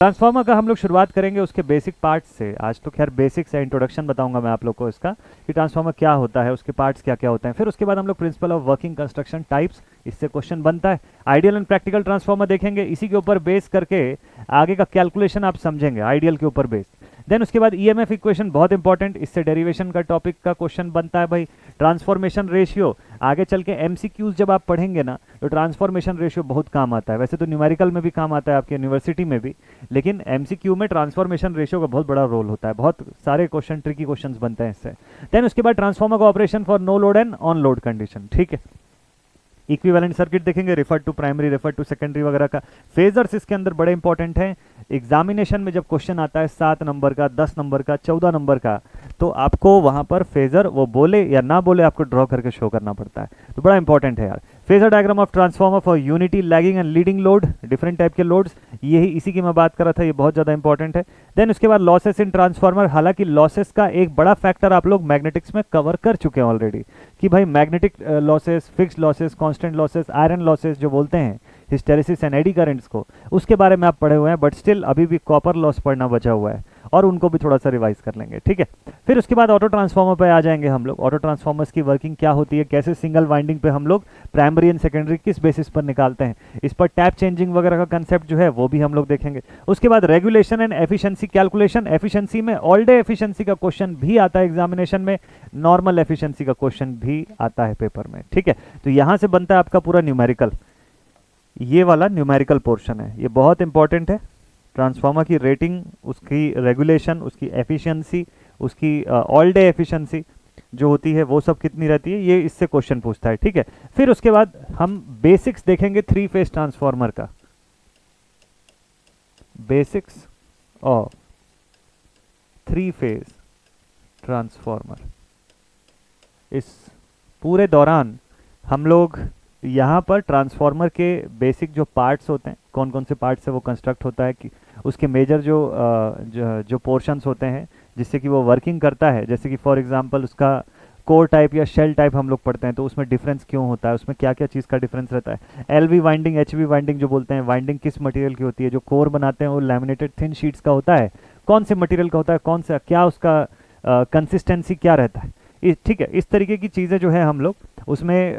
Transformer का हम लोग शुरुआत करेंगे उसके बेसिक पार्ट्स से। आज तो खैर बेसिक्स है, इंट्रोडक्शन बताऊंगा मैं आप लोग को इसका कि ट्रांसफार्मर क्या होता है, उसके पार्ट्स क्या क्या होते हैं। फिर उसके बाद हम लोग principle of working construction types, इससे क्वेश्चन बनता है। आइडियल एंड प्रैक्टिकल ट्रांसफार्मर देखेंगे, इसी के ऊपर बेस करके आगे का कैलकुलेशन आप समझेंगे, आइडियल के ऊपर बेस। देन उसके बाद ईएमएफ इक्वेशन बहुत इंपॉर्टेंट, इससे डेरिवेशन का टॉपिक का क्वेश्चन बनता है भाई। ट्रांसफॉर्मेशन रेशियो, आगे चल के एमसीक्यूज जब आप पढ़ेंगे ना तो ट्रांसफॉर्मेशन रेशियो बहुत काम आता है। वैसे तो न्यूमेरिकल में भी काम आता है आपकी यूनिवर्सिटी में भी, लेकिन एमसीक्यू में ट्रांसफॉर्मेशन रेशियो का बहुत बड़ा रोल होता है। बहुत सारे क्वेश्चन, ट्रिकी क्वेश्चंस बनते हैं इससे। देन उसके बाद ट्रांसफॉर्मर का operation for no load and on load condition, ठीक है। इक्विवेलेंट सर्किट देखेंगे, refer to primary, refer to secondary वगैरह का। फेजर्स इसके अंदर बड़े इंपॉर्टेंट हैं। एग्जामिनेशन में जब क्वेश्चन आता है 7 नंबर का, 10 नंबर का, 14 नंबर का, तो आपको वहां पर फेजर वो बोले या ना बोले आपको ड्रॉ करके शो करना पड़ता है, तो बड़ा इंपॉर्टेंट है यार। Phasor diagram of transformer for unity, lagging and leading load, different type के लोड्स, यही इसी की मैं बात कर रहा था, ये बहुत ज़्यादा इंपॉर्टेंट है। देन उसके बाद लॉसेस इन ट्रांसफॉर्मर, हालांकि लॉसेस का एक बड़ा फैक्टर आप लोग मैग्नेटिक्स में कवर कर चुके हैं ऑलरेडी कि भाई magnetic losses, fixed losses, constant losses, iron losses जो बोलते हैं, हिस्टेरेसिस एंड एडी करंट्स को, उसके बारे में आप पढ़े हुए हैं। बट स्टिल अभी भी कॉपर लॉस पढ़ना बचा हुआ है और उनको भी थोड़ा सा रिवाइज कर लेंगे, ठीक है। फिर उसके बाद ऑटो ट्रांसफॉर्मर पे आ जाएंगे हम लोग। ऑटो ट्रांसफॉर्मर्स की वर्किंग क्या होती है, कैसे सिंगल वाइंडिंग पे हम लोग प्राइमरी एंड सेकेंडरी किस बेसिस पर निकालते हैं, इस पर टैप चेंजिंग वगैरह का कंसेप्ट जो है वो भी हम लोग देखेंगे। उसके बाद regulation and efficiency calculation, efficiency में ऑल डे एफिशिएंसी का क्वेश्चन भी आता है एग्जामिनेशन में, नॉर्मल एफिशिएंसी का क्वेश्चन भी आता है पेपर में, ठीक है। तो यहां से बनता है आपका पूरा न्यूमेरिकल, ये वाला न्यूमेरिकल पोर्शन है, ये बहुत इंपॉर्टेंट है। ट्रांसफार्मर की रेटिंग, उसकी रेगुलेशन, उसकी एफिशिएंसी, उसकी ऑल डे एफिशिएंसी जो होती है वो सब कितनी रहती है, ये इससे क्वेश्चन पूछता है, ठीक है। फिर उसके बाद हम बेसिक्स देखेंगे 3 फेज ट्रांसफार्मर का, बेसिक्स ऑफ 3 फेज ट्रांसफार्मर। इस पूरे दौरान हम लोग यहाँ पर ट्रांसफार्मर के बेसिक जो पार्ट्स होते हैं, कौन कौन से पार्ट से वो कंस्ट्रक्ट होता है, कि उसके मेजर जो पोर्शंस होते हैं जिससे कि वो वर्किंग करता है, जैसे कि फॉर एग्जांपल उसका कोर टाइप या शेल टाइप हम लोग पढ़ते हैं, तो उसमें डिफरेंस क्यों होता है, उसमें क्या क्या चीज़ का डिफरेंस रहता है। एलवी वाइंडिंग, एचवी वाइंडिंग जो बोलते हैं, वाइंडिंग किस मटेरियल की होती है, जो कोर बनाते हैं वो लैमिनेटेड थिन शीट्स का होता है, कौन से मटेरियल का होता है, कौन सा, क्या उसका कंसिस्टेंसी क्या रहता है, ठीक है। इस तरीके की चीज़ें जो है हम लोग उसमें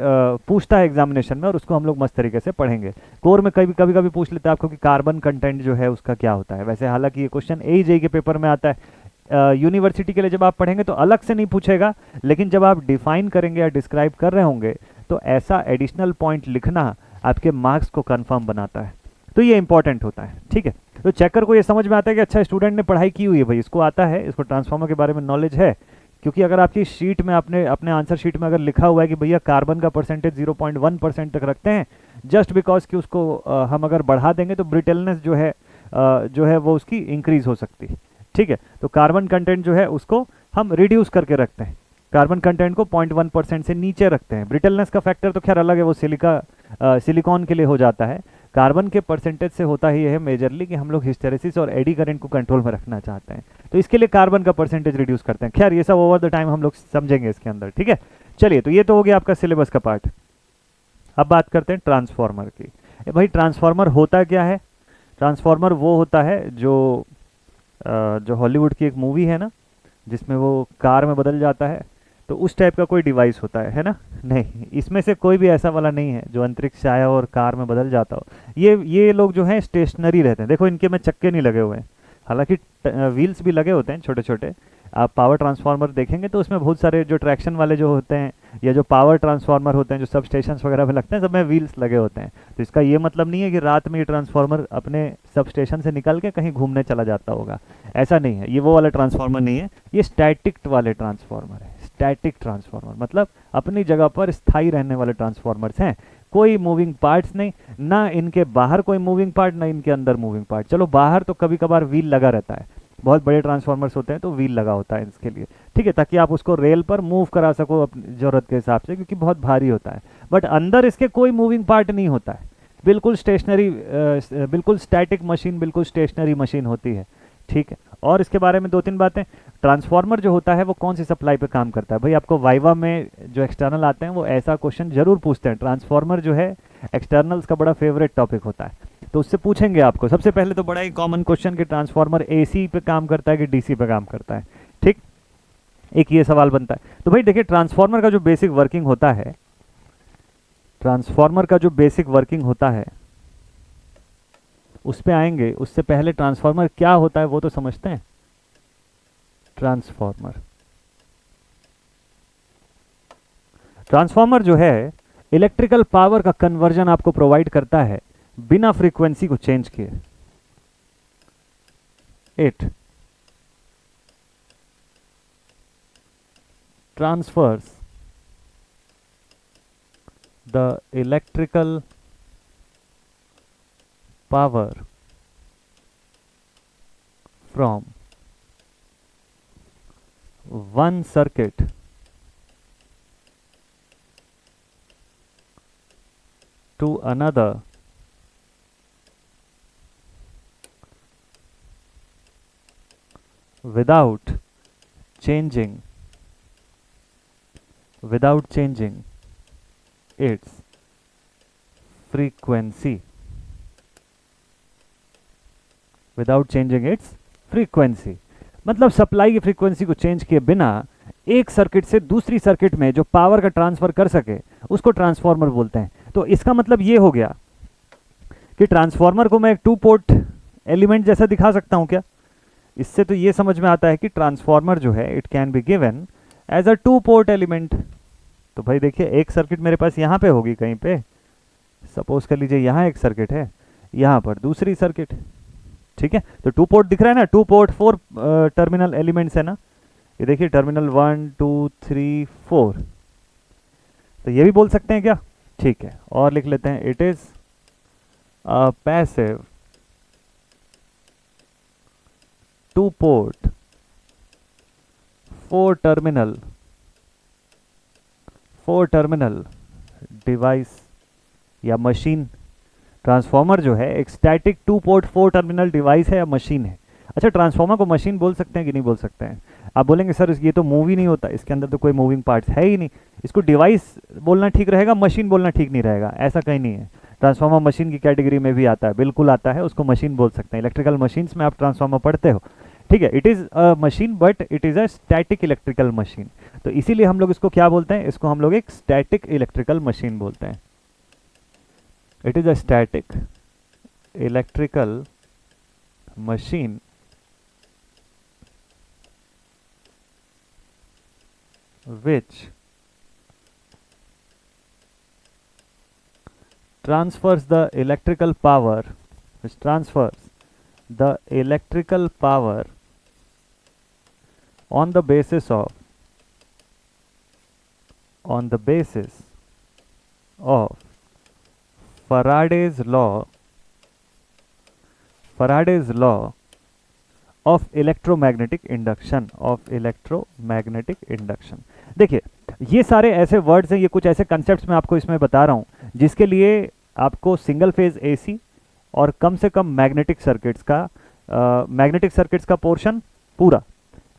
पूछता है एग्जामिनेशन में, और उसको हम लोग मस्त तरीके से पढ़ेंगे। कोर में कभी कभी पूछ लेते हैं आपको कि कार्बन कंटेंट जो है उसका क्या होता है। वैसे हालांकि ये क्वेश्चन AEJ के पेपर में आता है, यूनिवर्सिटी के लिए जब आप पढ़ेंगे तो अलग से नहीं पूछेगा, लेकिन जब आप डिफाइन करेंगे या डिस्क्राइब कर रहे होंगे तो ऐसा एडिशनल पॉइंट लिखना आपके मार्क्स को कंफर्म बनाता है, तो ये इंपॉर्टेंट होता है, ठीक है। तो चेकर को ये समझ में आता है कि अच्छा स्टूडेंट ने पढ़ाई की हुई है भाई, इसको आता है, इसको ट्रांसफार्मर के बारे में नॉलेज है। क्योंकि अगर आपकी शीट में अपने आंसर शीट में अगर लिखा हुआ है कि भैया कार्बन का परसेंटेज 0.1% तक रखते हैं, जस्ट बिकॉज कि उसको हम अगर बढ़ा देंगे तो ब्रिटलनेस जो है वो उसकी इंक्रीज हो सकती है, ठीक है। तो कार्बन कंटेंट जो है उसको हम रिड्यूस करके रखते हैं, कार्बन कंटेंट को 0.1% से नीचे रखते हैं। ब्रिटलनेस का फैक्टर तो खैर अलग है, वो सिलिकॉन के लिए हो जाता है। कार्बन के परसेंटेज से होता ही है मेजरली कि हम लोग हिस्टेरेसिस और एडी करंट को कंट्रोल में रखना चाहते हैं, तो इसके लिए कार्बन का परसेंटेज रिड्यूस करते हैं। खैर ये सब ओवर द टाइम हम लोग समझेंगे इसके अंदर, ठीक है। चलिए, तो ये तो हो गया आपका सिलेबस का पार्ट। अब बात करते हैं ट्रांसफार्मर की। भाई ट्रांसफार्मर होता क्या है? ट्रांसफार्मर वो होता है जो हॉलीवुड की एक मूवी है ना, जिसमें वो कार में बदल जाता है, तो उस टाइप का कोई डिवाइस होता है ना। नहीं, इसमें से कोई भी ऐसा वाला नहीं है जो अंतरिक्ष से आया और कार में बदल जाता हो। ये लोग जो हैं स्टेशनरी रहते हैं। देखो इनके में चक्के नहीं लगे हुए हैं, हालांकि व्हील्स भी लगे होते हैं छोटे छोटे। आप पावर ट्रांसफार्मर देखेंगे तो उसमें बहुत सारे जो ट्रैक्शन वाले जो होते हैं या जो पावर ट्रांसफार्मर होते हैं, जो सब स्टेशन वगैरह में लगते हैं, सब में व्हील्स लगे होते हैं। तो इसका ये मतलब नहीं है कि रात में ये ट्रांसफार्मर अपने सब स्टेशन से निकल के कहीं घूमने चला जाता होगा, ऐसा नहीं है। ये वो वाला ट्रांसफार्मर नहीं है, ये स्टैटिक वाले ट्रांसफार्मर है। स्टैटिक ट्रांसफार्मर मतलब अपनी जगह पर स्थायी रहने वाले ट्रांसफार्मर्स हैं, कोई मूविंग पार्ट्स नहीं, ना इनके बाहर कोई मूविंग पार्ट, ना इनके अंदर मूविंग पार्ट। चलो बाहर तो कभी कभार व्हील लगा रहता है, बहुत बड़े ट्रांसफार्मर्स होते हैं तो व्हील लगा होता है इसके लिए, ठीक है, ताकि आप उसको रेल पर मूव करा सको अपनी ज़रूरत के हिसाब से, क्योंकि बहुत भारी होता है। बट अंदर इसके कोई मूविंग पार्ट नहीं होता है, बिल्कुल स्टेशनरी, बिल्कुल स्टैटिक मशीन, बिल्कुल स्टेशनरी मशीन होती है, ठीक है। और इसके बारे में 2-3 बातें। ट्रांसफार्मर जो होता है वो कौन सी सप्लाई पे काम करता है? भाई आपको वाइवा में जो एक्सटर्नल आते हैं वो ऐसा क्वेश्चन जरूर पूछते हैं। ट्रांसफार्मर जो है एक्सटर्नल्स का बड़ा फेवरेट टॉपिक होता है। तो उससे पूछेंगे आपको सबसे पहले तो बड़ा ही कॉमन क्वेश्चन कि ट्रांसफार्मर एसी पे काम करता है कि डीसी पे काम करता है, ठीक, एक ये सवाल बनता है। तो भाई देखिए ट्रांसफार्मर का जो बेसिक वर्किंग होता है, ट्रांसफार्मर का जो बेसिक वर्किंग होता है उस पे आएंगे, उससे पहले ट्रांसफार्मर क्या होता है वो तो समझते हैं। ट्रांसफार्मर जो है इलेक्ट्रिकल पावर का कन्वर्जन आपको प्रोवाइड करता है बिना फ्रीक्वेंसी को चेंज किए। It transverse the electrical power from one circuit to another without changing its frequency, मतलब सप्लाई की फ्रीक्वेंसी को चेंज किए बिना एक सर्किट से दूसरी सर्किट में जो पावर का ट्रांसफर कर सके उसको ट्रांसफार्मर बोलते हैं। तो इसका मतलब ये हो गया कि ट्रांसफार्मर को मैं एक 2 पोर्ट एलिमेंट जैसा दिखा सकता हूं क्या? इससे तो ये समझ में आता है कि ट्रांसफार्मर जो है it can be given as a 2 port element. तो भाई देखिए एक सर्किट मेरे पास यहां पे होगी कहीं पे, सपोज कर लीजिए यहां एक सर्किट है, यहां पर दूसरी सर्किट, ठीक है। तो 2 पोर्ट दिख रहा है ना, 2 पोर्ट 4 टर्मिनल एलिमेंट्स है ना, ये देखिए टर्मिनल 1 2 3 4। तो ये भी बोल सकते हैं क्या? ठीक है, और लिख लेते हैं it is a passive 2 port 4 terminal device या मशीन। ट्रांसफार्मर जो है एक स्टैटिक 2 पोर्ट 4 टर्मिनल डिवाइस है या मशीन है। अच्छा, ट्रांसफार्मर को मशीन बोल सकते हैं कि नहीं बोल सकते हैं? आप बोलेंगे सर ये तो मूवी नहीं होता, इसके अंदर तो कोई मूविंग पार्ट्स है ही नहीं, इसको डिवाइस बोलना ठीक रहेगा, मशीन बोलना ठीक नहीं रहेगा। ऐसा कहीं नहीं है, ट्रांसफार्मर मशीन की कैटेगरी में भी आता है, बिल्कुल आता है, उसको मशीन बोल सकते हैं। इलेक्ट्रिकल मशीन्स में आप ट्रांसफार्मर पढ़ते हो, ठीक है। It is a machine but it is a static electrical machine. तो इसीलिए हम लोग इसको क्या बोलते हैं? इसको हम लोग एक स्टैटिक इलेक्ट्रिकल मशीन बोलते हैं। It is a static electrical machine which transfers the electrical power on the basis of Faraday's law of electromagnetic induction। देखिए ये सारे ऐसे वर्ड्स हैं, ये कुछ ऐसे कंसेप्ट्स मैं आपको इसमें बता रहा हूँ जिसके लिए आपको सिंगल फेज एसी और कम से कम मैग्नेटिक सर्किट्स का पोर्शन पूरा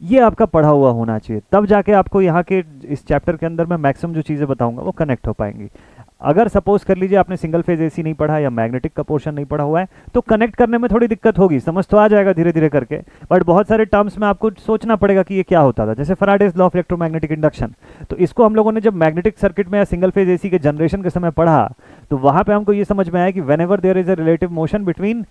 ये आपका पढ़ा हुआ होना चाहिए, तब जाके आपको यहाँ के इस चैप्टर के अंदर मैं मैक्सिमम जो चीज़ें बताऊंगा वो कनेक्ट हो पाएंगी। अगर सपोज कर लीजिए आपने सिंगल फेज एसी नहीं पढ़ा या मैग्नेटिक का पोर्शन नहीं पढ़ा हुआ है तो कनेक्ट करने में थोड़ी दिक्कत होगी, समझ तो आ जाएगा धीरे धीरे करके, बट बहुत सारे टर्म्स में आपको सोचना पड़ेगा कि ये क्या होता था। जैसे Faraday's law of electromagnetic induction, तो इसको हम लोगों ने जब मैग्नेटिक सर्किट में या सिंगल फेज एसी के जनरेशन के समय पढ़ा तो वहां पर हमको ये समझ में आया कि whenever there is a relative motion between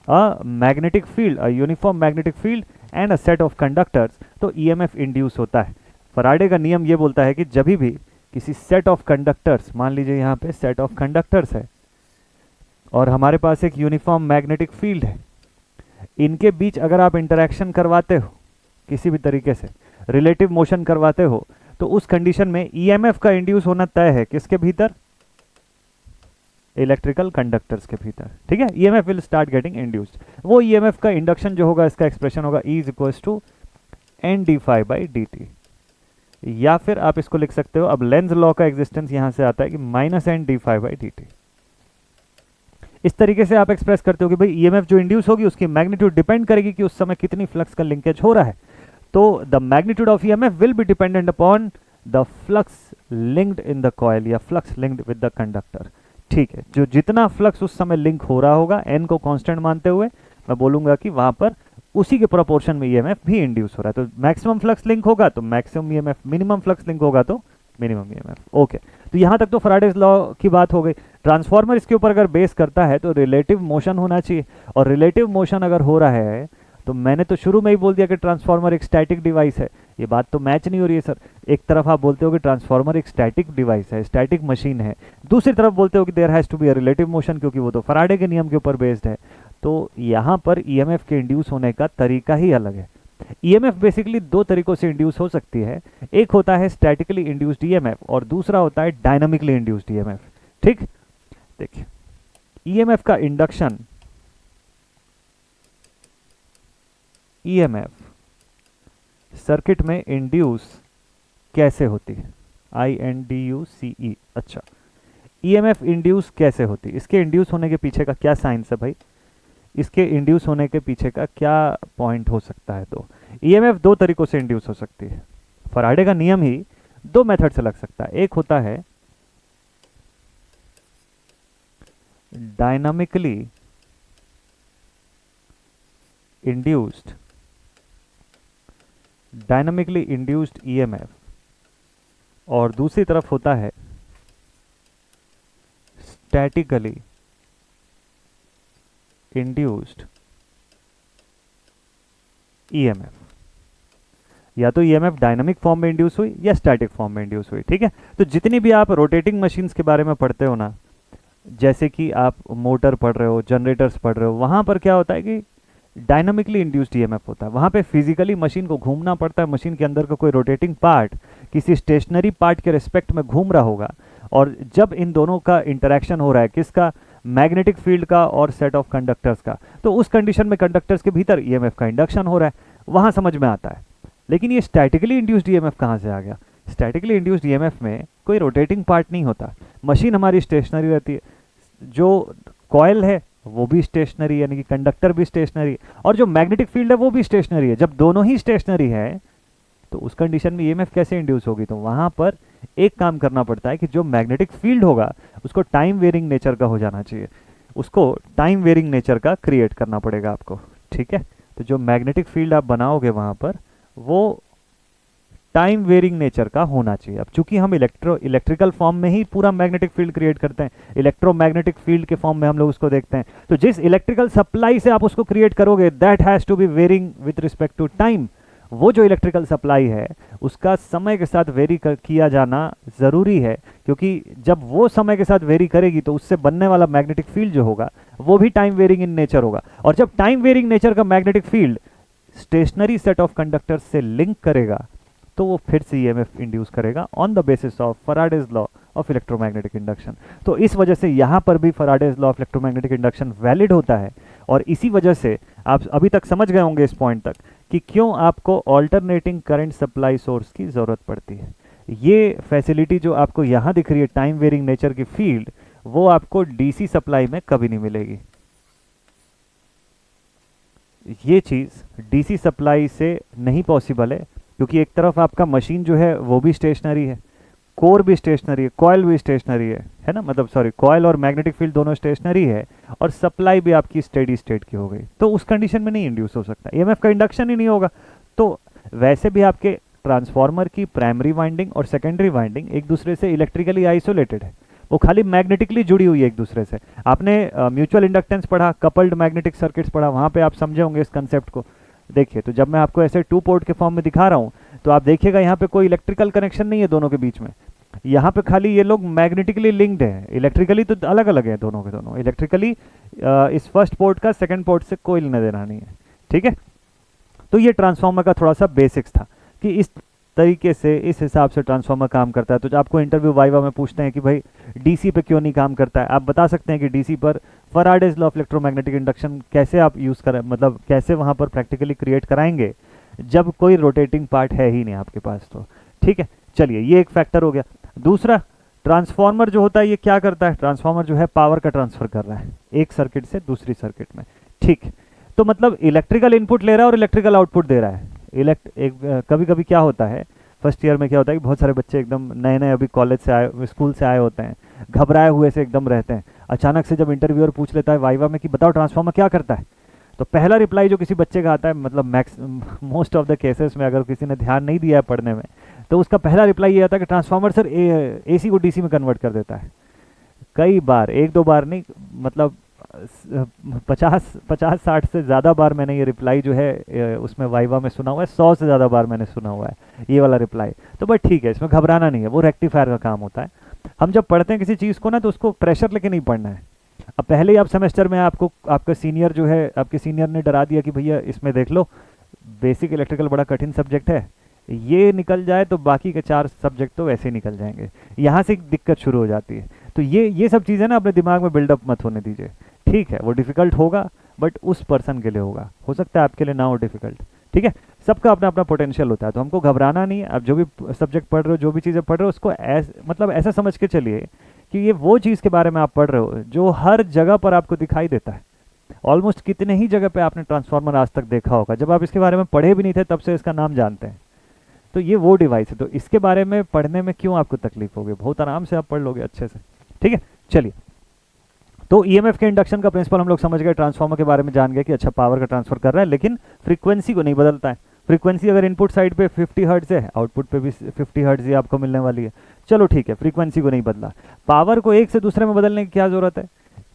a magnetic field, a uniform magnetic field and a set of conductors, तो ईएमएफ इंड्यूस होता है। फैराडे का नियम ये बोलता है कि जब भी किसी सेट ऑफ कंडक्टर्स, मान लीजिए यहाँ पे सेट ऑफ कंडक्टर्स है और हमारे पास एक यूनिफॉर्म मैग्नेटिक फील्ड है, इनके बीच अगर आप इंटरेक्शन करवाते हो किसी भी तरीके से, रिलेटिव मोशन करवाते हो, तो उस कंडीशन में ईएमएफ का इंड्यूस होना तय है किसके भीतर? इलेक्ट्रिकल कंडक्टर्स के भीतर, ठीक है। EMF will start getting induced. वो ईएमएफ का इंडक्शन जो होगा इसका एक्सप्रेशन होगा E is equals to NdΦ/dt, या फिर आप इसको लिख सकते हो, अब लेंज लॉ का एग्जिस्टेंस यहां से आता है कि -NdΦ/dt। इस तरीके से आप एक्सप्रेस करते हो कि भाई ईएमएफ जो इंड्यूस होगी उसकी मैग्नीट्यूड डिपेंड करेगी कि उस समय कितनी फ्लक्स का लिंकेज हो रहा है। तो the magnitude of EMF will be dependent upon the flux linked in the coil या flux linked with the conductor. ठीक है, जो जितना फ्लक्स उस समय लिंक हो रहा होगा n को कांस्टेंट मानते हुए मैं बोलूंगा कि वहां पर उसी के प्रोपोर्शन में ईएमएफ भी इंड्यूस हो रहा है। तो मैक्सिमम फ्लक्स लिंक होगा तो maximum EMF, minimum flux link होगा तो मिनिमम ईएमएफ। ओके, तो यहाँ तक तो फैराडेज लॉ की बात हो गई। ट्रांसफार्मर इसके ऊपर अगर बेस करता है तो रिलेटिव मोशन होना चाहिए, और रिलेटिव मोशन अगर हो रहा है तो मैंने तो शुरू में ही बोल दिया कि ट्रांसफार्मर एक स्टैटिक डिवाइस है। ये बात तो मैच नहीं हो रही है सर। एक तरफ आप बोलते हो कि ट्रांसफार्मर एक स्टैटिक डिवाइस है, स्टैटिक मशीन है, दूसरी तरफ बोलते हो कि there has to be a relative motion, क्योंकि वो तो फैराडे के नियम के ऊपर बेस्ड है। तो यहाँ पर ईएमएफ के इंड्यूस होने का तरीका ही अलग है। ईएमएफ बेसिकली दो तरीकों से इंड्यूस हो सकती है, एक होता है स्टैटिकली इंड्यूस्ड ईएमएफ और दूसरा होता है डायनामिकली इंड्यूस्ड ईएमएफ। ठीक, देखिए ईएमएफ का इंडक्शन, ईएमएफ सर्किट में इंड्यूस कैसे होती है, INDUCE। अच्छा, ईएमएफ इंड्यूस कैसे होती है, इसके इंड्यूस होने के पीछे का क्या साइंस है भाई, इसके इंड्यूस होने के पीछे का क्या पॉइंट हो सकता है। तो ईएमएफ दो तरीकों से इंड्यूस हो सकती है। फैराडे का नियम ही दो मेथड से लग सकता है। एक होता है dynamically induced, dynamically induced EMF, और दूसरी तरफ होता है स्टैटिकली इंड्यूस्ड ईएमएफ। या तो ईएमएफ डायनामिक फॉर्म में इंड्यूस हुई या स्टैटिक फॉर्म में इंड्यूस हुई। ठीक है, तो जितनी भी आप रोटेटिंग मशीन्स के बारे में पढ़ते हो ना, जैसे कि आप मोटर पढ़ रहे हो, जनरेटर्स पढ़ रहे हो, वहां पर क्या होता है कि डायनामिकली इंड्यूस्ड ईएमएफ होता है। वहां पे फिजिकली मशीन को घूमना पड़ता है, मशीन के अंदर का कोई रोटेटिंग पार्ट किसी स्टेशनरी पार्ट के रिस्पेक्ट में घूम रहा होगा, और जब इन दोनों का इंटरेक्शन हो रहा है, किसका, मैग्नेटिक फील्ड का और सेट ऑफ कंडक्टर्स का, तो उस कंडीशन में कंडक्टर्स के भीतर ईएमएफ का इंडक्शन हो रहा है, वहां समझ में आता है। लेकिन ये स्टैटिकली इंड्यूस्ड ईएमएफ कहां से आ गया। स्टैटिकली इंड्यूस्ड ईएमएफ में कोई रोटेटिंग पार्ट नहीं होता, मशीन हमारी स्टेशनरी रहती है, जो कॉइल है वो भी स्टेशनरी, यानी कि कंडक्टर भी स्टेशनरी, और जो मैग्नेटिक फील्ड है वो भी स्टेशनरी है। जब दोनों ही स्टेशनरी है तो उस कंडीशन में ईएमएफ कैसे इंड्यूस होगी। तो वहां पर एक काम करना पड़ता है कि जो मैग्नेटिक फील्ड होगा उसको टाइम वेरिंग नेचर का हो जाना चाहिए, उसको टाइम वेरिंग नेचर का क्रिएट करना पड़ेगा आपको। ठीक है, तो जो मैग्नेटिक फील्ड आप बनाओगे वहां पर वो टाइम वेरिंग नेचर का होना चाहिए। अब चूंकि हम इलेक्ट्रिकल फॉर्म में ही पूरा मैग्नेटिक फील्ड क्रिएट करते हैं, इलेक्ट्रोमैग्नेटिक फील्ड के फॉर्म में हम लोग उसको देखते हैं, तो जिस इलेक्ट्रिकल सप्लाई से आप उसको क्रिएट करोगे that has to be varying with respect to time. वो जो इलेक्ट्रिकल सप्लाई है उसका समय के साथ वेरी किया जाना ज़रूरी है, क्योंकि जब वो समय के साथ वेरी करेगी तो उससे बनने वाला मैग्नेटिक फील्ड जो होगा वो भी टाइम वेरिंग इन नेचर होगा। और जब टाइम वेरिंग नेचर का magnetic field stationary set of conductors से लिंक करेगा तो वो फिर से ईएमएफ इंड्यूस करेगा on the basis of Faraday's law of electromagnetic induction. तो इस वजह से यहाँ पर भी Faraday's law of electromagnetic induction valid होता है, और इसी वजह से आप अभी तक समझ गए होंगे इस पॉइंट तक कि क्यों आपको ऑल्टरनेटिंग करंट सप्लाई सोर्स की ज़रूरत पड़ती है। ये फैसिलिटी जो आपको यहाँ दिख रही है, टाइम वेरिंग नेचर की फील्ड, वो आपको डीसी सप्लाई में कभी नहीं मिलेगी। ये चीज़ डीसी सप्लाई से नहीं पॉसिबल है, क्योंकि एक तरफ आपका मशीन जो है वो भी स्टेशनरी है, कोर भी स्टेशनरी है, कॉयल भी स्टेशनरी है ना, मतलब सॉरी, कॉयल और मैग्नेटिक फील्ड दोनों स्टेशनरी है, और सप्लाई भी आपकी स्टेडी स्टेट की हो गई। तो उस कंडीशन में नहीं इंड्यूस हो सकता, ईएमएफ का इंडक्शन ही नहीं होगा। तो वैसे भी आपके ट्रांसफार्मर की प्राइमरी वाइंडिंग और सेकेंडरी वाइंडिंग एक दूसरे से इलेक्ट्रिकली आइसोलेटेड है, वो खाली मैग्नेटिकली जुड़ी हुई है एक दूसरे से। आपने म्यूचुअल इंडक्टेंस पढ़ा, कपल्ड मैग्नेटिक सर्किट्स पढ़ा, वहाँ पे आप समझे होंगे इस कंसेप्ट को। देखिए, तो जब मैं आपको ऐसे 2 पोर्ट के फॉर्म में दिखा रहा हूँ तो आप देखिएगा यहाँ पे कोई इलेक्ट्रिकल कनेक्शन नहीं है दोनों के बीच में, यहाँ पे खाली ये लोग मैग्नेटिकली लिंक्ड है, इलेक्ट्रिकली तो अलग अलग है दोनों के दोनों। इलेक्ट्रिकली इस फर्स्ट पोर्ट का सेकंड पोर्ट से कोई लेना देना नहीं है। ठीक है, तो ये ट्रांसफार्मर का थोड़ा सा बेसिक्स था कि इस तरीके से, इस हिसाब से ट्रांसफार्मर काम करता है। तो आपको इंटरव्यू वाइवा में पूछते हैं कि भाई डीसी पे क्यों नहीं काम करता है, आप बता सकते हैं कि डीसी पर Faraday's law of electromagnetic induction कैसे आप यूज़ करें, मतलब कैसे वहाँ पर प्रैक्टिकली क्रिएट कराएंगे जब कोई रोटेटिंग पार्ट है ही नहीं आपके पास। तो ठीक है, चलिए, ये एक फैक्टर हो गया। दूसरा, ट्रांसफार्मर जो होता है ये क्या करता है, ट्रांसफार्मर जो है पावर का ट्रांसफर कर रहा है एक सर्किट से दूसरी सर्किट में। ठीक, तो मतलब इलेक्ट्रिकल इनपुट ले रहा है और इलेक्ट्रिकल आउटपुट दे रहा है। कभी कभी क्या होता है, फर्स्ट ईयर में क्या होता है कि बहुत सारे बच्चे एकदम नए नए अभी कॉलेज से आए, स्कूल से आए होते हैं, घबराए हुए से एकदम रहते हैं। अचानक से जब इंटरव्यूअर पूछ लेता है वाइवा में कि बताओ ट्रांसफार्मर क्या करता है, तो पहला रिप्लाई जो किसी बच्चे का आता है, मतलब max most of the cases में अगर किसी ने ध्यान नहीं दिया है पढ़ने में, तो उसका पहला रिप्लाई ये आता है कि ट्रांसफार्मर सर एसी को डीसी में कन्वर्ट कर देता है। कई बार, एक दो बार नहीं, मतलब 50-60 से ज़्यादा बार मैंने ये रिप्लाई जो है उसमें वाइवा में सुना हुआ है, 100 से ज़्यादा बार मैंने सुना हुआ है ये वाला रिप्लाई। तो बट ठीक है, इसमें घबराना नहीं है, वो रेक्टिफायर का काम होता है। हम जब पढ़ते हैं किसी चीज़ को ना, तो उसको प्रेशर लेके नहीं पढ़ना है। अब पहले ही आप सेमेस्टर में आपको आपका सीनियर जो है, आपके सीनियर ने डरा दिया कि भैया इसमें देख लो, बेसिक इलेक्ट्रिकल बड़ा कठिन सब्जेक्ट है, ये निकल जाए तो बाकी के 4 सब्जेक्ट तो वैसे ही निकल जाएंगे। यहाँ से दिक्कत शुरू हो जाती है। तो ये सब चीज़ें ना अपने दिमाग में बिल्डअप मत होने दीजिए। ठीक है, वो डिफ़िकल्ट होगा, बट उस पर्सन के लिए होगा, हो सकता है आपके लिए ना हो डिफ़िकल्ट। ठीक है, सबका अपना अपना पोटेंशियल होता है, तो हमको घबराना नहीं है। आप जो भी सब्जेक्ट पढ़ रहे हो, जो भी चीज़ें पढ़ रहे हो, उसको मतलब ऐसा समझ के चलिए कि ये वो चीज़ के बारे में आप पढ़ रहे हो जो हर जगह पर आपको दिखाई देता है। ऑलमोस्ट कितने ही जगह पे आपने ट्रांसफार्मर आज तक देखा होगा, जब आप इसके बारे में पढ़े भी नहीं थे तब से इसका नाम जानते हैं। तो ये वो डिवाइस है, तो इसके बारे में पढ़ने में क्यों आपको तकलीफ होगी, बहुत आराम से आप पढ़ लोगे अच्छे से। ठीक है, चलिए, तो ईएमएफ के इंडक्शन का प्रिंसिपल हम लोग समझ गए, ट्रांसफार्मर के बारे में जान गए कि अच्छा पावर का ट्रांसफर कर रहा है, लेकिन फ्रीक्वेंसी को नहीं बदलता है। फ्रीक्वेंसी अगर इनपुट साइड पे 50 हर्ट्ज है, आउटपुट पे भी 50 हर्ट्ज ही आपको मिलने वाली है। चलो ठीक है, फ्रीक्वेंसी को नहीं बदला। पावर को एक से दूसरे में बदलने की क्या जरूरत है,